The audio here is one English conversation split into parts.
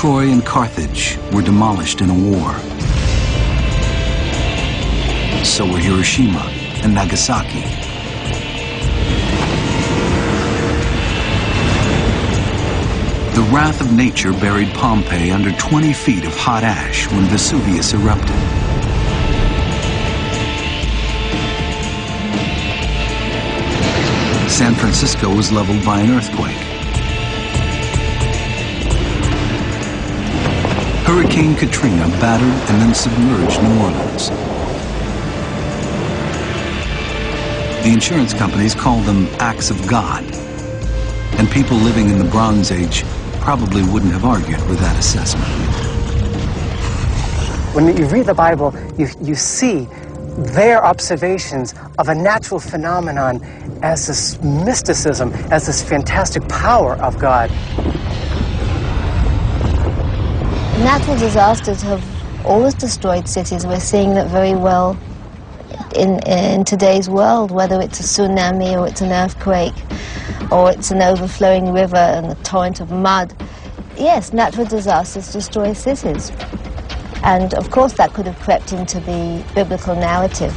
Troy and Carthage were demolished in a war. So were Hiroshima and Nagasaki. The wrath of nature buried Pompeii under 20 feet of hot ash when Vesuvius erupted. San Francisco was leveled by an earthquake. Hurricane Katrina battered and then submerged New Orleans. The insurance companies called them acts of God, and people living in the Bronze Age probably wouldn't have argued with that assessment. When you read the Bible, you see their observations of a natural phenomenon as this mysticism, as this fantastic power of God. Natural disasters have always destroyed cities. We're seeing that very well in today's world, whether it's a tsunami or it's an earthquake or it's an overflowing river and a torrent of mud. Yes, natural disasters destroy cities. And of course that could have crept into the biblical narrative.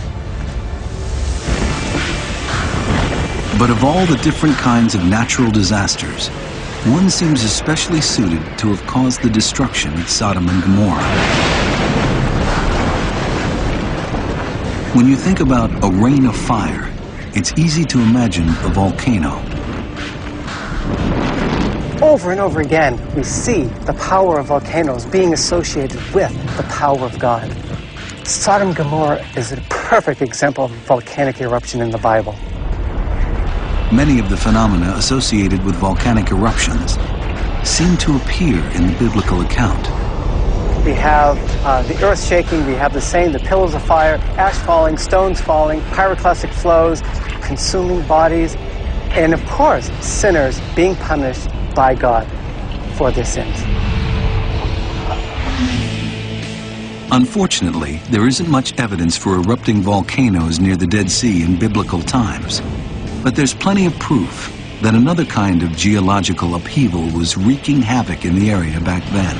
But of all the different kinds of natural disasters, one seems especially suited to have caused the destruction at Sodom and Gomorrah. When you think about a rain of fire, it's easy to imagine a volcano. Over and over again, we see the power of volcanoes being associated with the power of God. Sodom and Gomorrah is a perfect example of volcanic eruption in the Bible. Many of the phenomena associated with volcanic eruptions seem to appear in the biblical account. We have the earth shaking, we have the same, the pillars of fire, ash falling, stones falling, pyroclastic flows, consuming bodies, and of course, sinners being punished by God for their sins. Unfortunately, there isn't much evidence for erupting volcanoes near the Dead Sea in biblical times. But there's plenty of proof that another kind of geological upheaval was wreaking havoc in the area back then.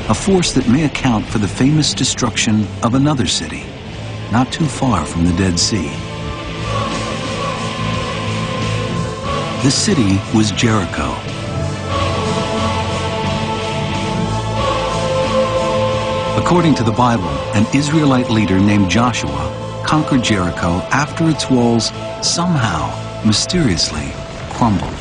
A force that may account for the famous destruction of another city, not too far from the Dead Sea. The city was Jericho. According to the Bible, an Israelite leader named Joshua conquered Jericho after its walls somehow, mysteriously, crumbled.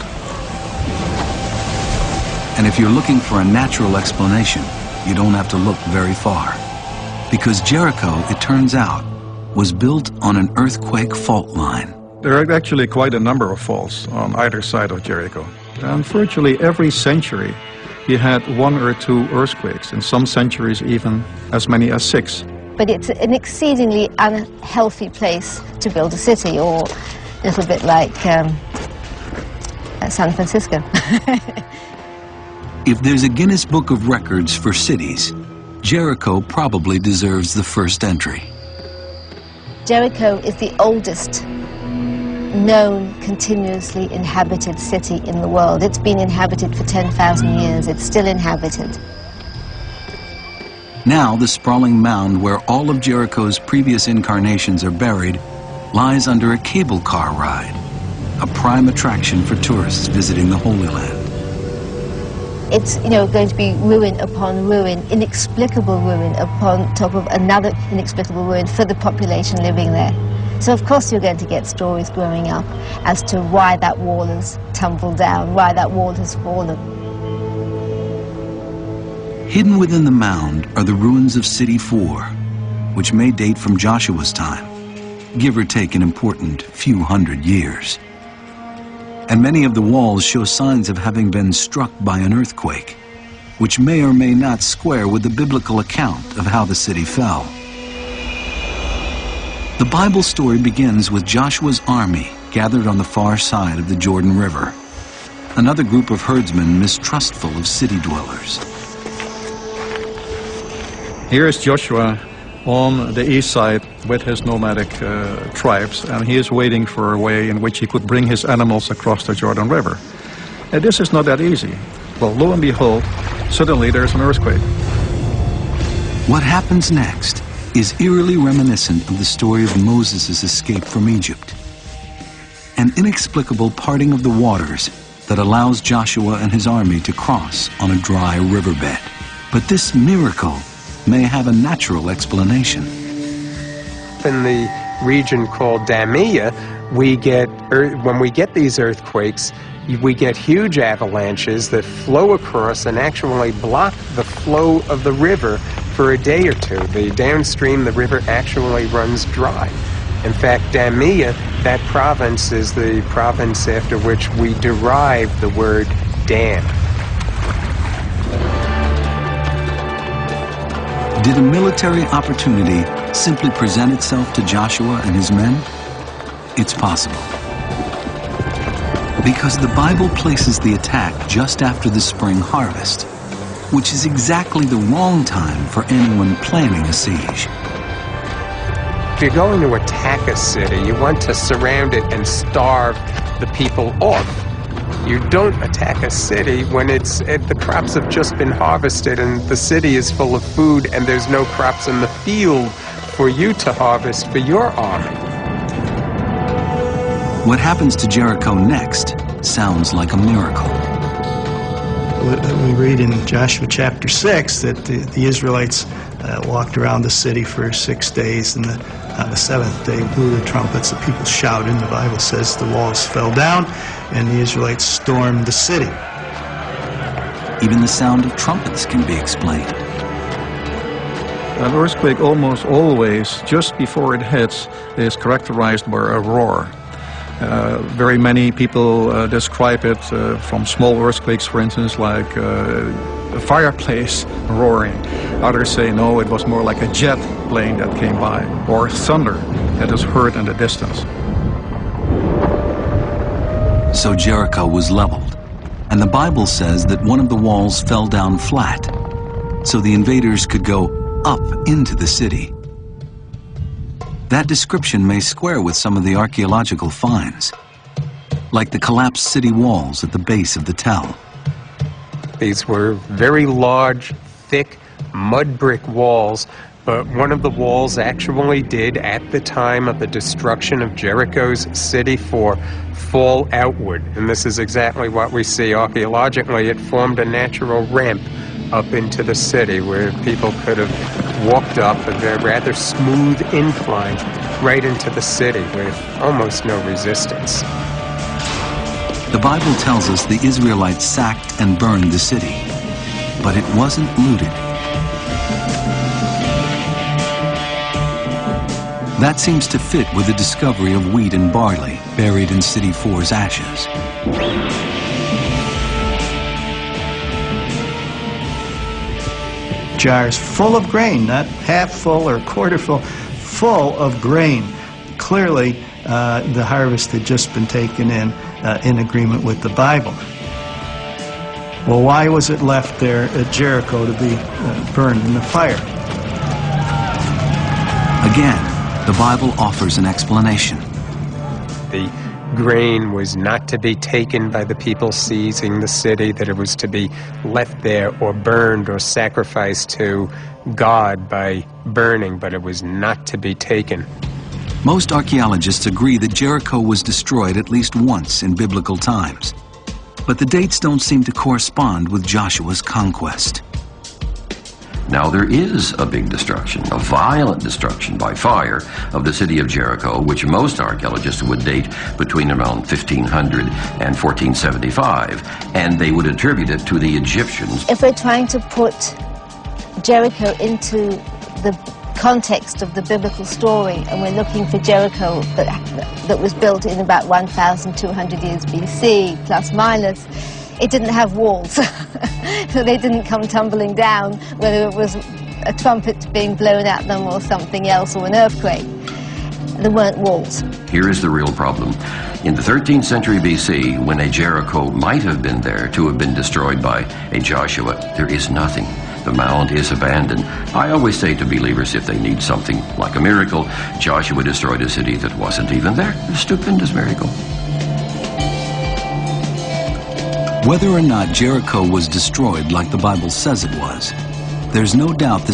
And if you're looking for a natural explanation, you don't have to look very far. Because Jericho, it turns out, was built on an earthquake fault line. There are actually quite a number of faults on either side of Jericho. And virtually every century, you had one or two earthquakes, in some centuries even as many as 6. But it's an exceedingly unhealthy place to build a city, or a little bit like San Francisco. If there's a Guinness Book of Records for cities, Jericho probably deserves the first entry. Jericho is the oldest known continuously inhabited city in the world. It's been inhabited for 10,000 years. It's still inhabited. Now the sprawling mound where all of Jericho's previous incarnations are buried lies under a cable car ride, a prime attraction for tourists visiting the Holy Land. It's, going to be ruin upon ruin, inexplicable ruin upon top of another inexplicable ruin for the population living there. So of course you're going to get stories growing up as to why that wall has tumbled down, why that wall has fallen. Hidden within the mound are the ruins of City 4, which may date from Joshua's time, give or take an important few hundred years. And many of the walls show signs of having been struck by an earthquake, which may or may not square with the biblical account of how the city fell. The Bible story begins with Joshua's army gathered on the far side of the Jordan River, another group of herdsmen mistrustful of city dwellers. Here is Joshua on the east side with his nomadic tribes, and he is waiting for a way in which he could bring his animals across the Jordan River. And this is not that easy. Well, lo and behold, suddenly there's an earthquake. What happens next is eerily reminiscent of the story of Moses' escape from Egypt. An inexplicable parting of the waters that allows Joshua and his army to cross on a dry riverbed. But this miracle may have a natural explanation. In the region called Damia, when we get these earthquakes, we get huge avalanches that flow across and actually block the flow of the river for a day or two. Downstream, the river actually runs dry. In fact, Damia, that province, is the province after which we derive the word dam. Did a military opportunity simply present itself to Joshua and his men? It's possible. Because the Bible places the attack just after the spring harvest, which is exactly the wrong time for anyone planning a siege. If you're going to attack a city, you want to surround it and starve the people off. You don't attack a city when the crops have just been harvested and the city is full of food and there's no crops in the field for you to harvest for your army. What happens to Jericho next sounds like a miracle. We read in Joshua chapter 6 that the Israelites walked around the city for 6 days, and on the seventh day blew the trumpets. The people shouted, and the Bible says the walls fell down, and the Israelites stormed the city. Even the sound of trumpets can be explained. An earthquake almost always, just before it hits, is characterized by a roar. Very many people describe it from small earthquakes, for instance, like a fireplace roaring. Others say, no, it was more like a jet plane that came by, or thunder that is heard in the distance. So Jericho was leveled, and the Bible says that one of the walls fell down flat, so the invaders could go up into the city. That description may square with some of the archaeological finds, like the collapsed city walls at the base of the tell. These were very large, thick, mud brick walls, but one of the walls actually did, at the time of the destruction of Jericho's city, fall outward. And this is exactly what we see archaeologically. It formed a natural ramp up into the city where people could have walked up a rather smooth incline right into the city with almost no resistance. The Bible tells us the Israelites sacked and burned the city, but it wasn't looted. That seems to fit with the discovery of wheat and barley buried in City 4's ashes. Jars full of grain, not half full or quarter full, full of grain. Clearly, the harvest had just been taken in agreement with the Bible. Well, why was it left there at Jericho to be burned in the fire? Again, the Bible offers an explanation. The grain was not to be taken by the people seizing the city, that it was to be left there or burned or sacrificed to God by burning, but it was not to be taken. Most archaeologists agree that Jericho was destroyed at least once in biblical times, but the dates don't seem to correspond with Joshua's conquest. Now there is a big destruction, a violent destruction by fire of the city of Jericho, which most archaeologists would date between around 1500 and 1475, and they would attribute it to the Egyptians. If we're trying to put Jericho into the context of the biblical story, and we're looking for Jericho that was built in about 1,200 years BC, plus minus, it didn't have walls, so they didn't come tumbling down, whether it was a trumpet being blown at them or something else, or an earthquake. There weren't walls. Here is the real problem. In the 13th century BC, when a Jericho might have been there to have been destroyed by a Joshua, there is nothing. The mound is abandoned. I always say to believers, if they need something like a miracle, Joshua destroyed a city that wasn't even there. A stupendous miracle. Whether or not Jericho was destroyed like the Bible says it was, there's no doubt the